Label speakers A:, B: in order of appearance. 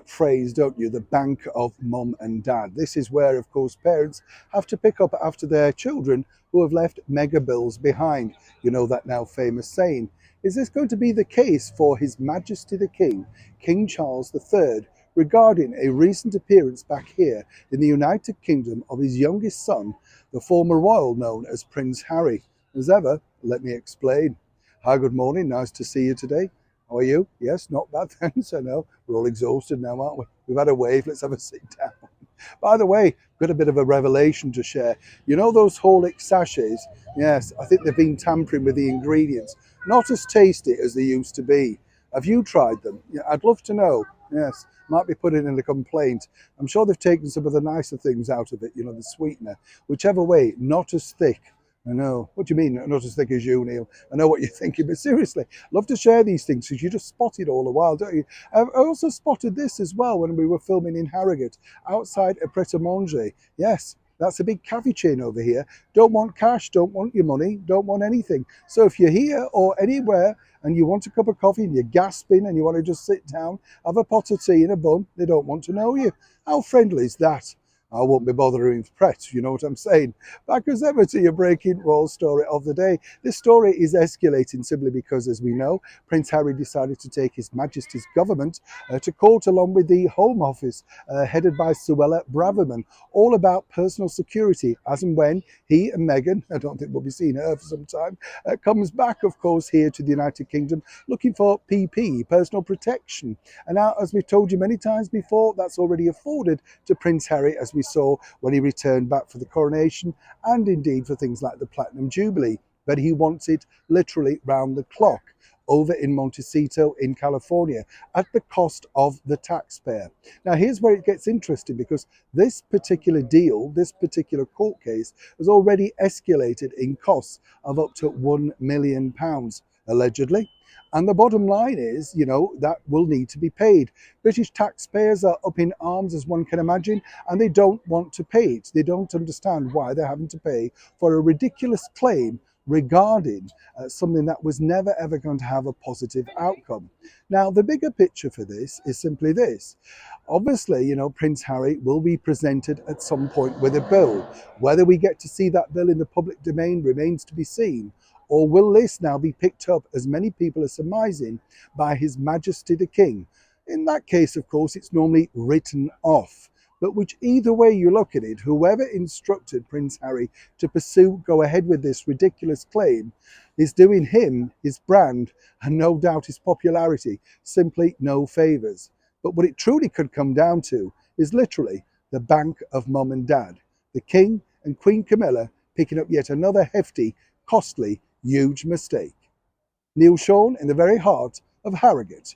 A: that phrase, don't you? The bank of mum and dad. This is where, of course, parents have to pick up after their children who have left mega bills behind. You know that now famous saying. Is this going to be the case for His Majesty the King, King Charles III, regarding a recent appearance back here in the United Kingdom of his youngest son, the former royal known as Prince Harry? As ever, let me explain. Hi, good morning. Nice to see you today. How are you? Yes, not bad, thanks. I know we're all exhausted now, aren't we? We've had a wave. Let's have a sit down. By the way, got a bit of a revelation to share. You know those Horlicks sachets? Yes, I think they've been tampering with the ingredients. Not as tasty as they used to be. Have you tried them? Yeah, I'd love to know. Yes, might be putting in a complaint. I'm sure they've taken some of the nicer things out of it, you know, the sweetener. Whichever way, not as thick. I know. What do you mean, not as thick as you, Neil? I know what you're thinking, but seriously, love to share these things because you just spot it all the while, don't you? I also spotted this as well when we were filming in Harrogate, outside a Pret-a-Manger. Yes, that's a big cafe chain over here. Don't want cash, don't want your money, don't want anything. So if you're here or anywhere and you want a cup of coffee and you're gasping and you want to just sit down, have a pot of tea and a bun, they don't want to know you. How friendly is that? I won't be bothering with Pret, you know what I'm saying. Back as ever to your breaking royal story of the day. This story is escalating simply because, as we know, Prince Harry decided to take His Majesty's government to court along with the Home Office, headed by Suella Braverman, all about personal security, as and when he and Meghan, I don't think we'll be seeing her for some time, comes back, of course, here to the United Kingdom looking for PP, personal protection. And now, as we've told you many times before, that's already afforded to Prince Harry, as we saw when he returned back for the coronation and indeed for things like the Platinum Jubilee. But he wants it literally round the clock over in Montecito in California at the cost of the taxpayer. Now here's where it gets interesting, because this particular deal, this particular court case, has already escalated in costs of up to £1 million, allegedly. And the bottom line is, you know, that will need to be paid. British taxpayers are up in arms, as one can imagine, and they don't want to pay it. They don't understand why they're having to pay for a ridiculous claim regarding something that was never ever going to have a positive outcome. Now, the bigger picture for this is simply this. Obviously, you know, Prince Harry will be presented at some point with a bill. Whether we get to see that bill in the public domain remains to be seen. Or will this now be picked up, as many people are surmising, by His Majesty the King? In that case, of course, it's normally written off. But which either way you look at it, whoever instructed Prince Harry to go ahead with this ridiculous claim is doing him, his brand, and no doubt his popularity, simply no favours. But what it truly could come down to is literally the bank of mum and dad. The King and Queen Camilla picking up yet another hefty, costly, huge mistake. Neil Sean in the very heart of Harrogate,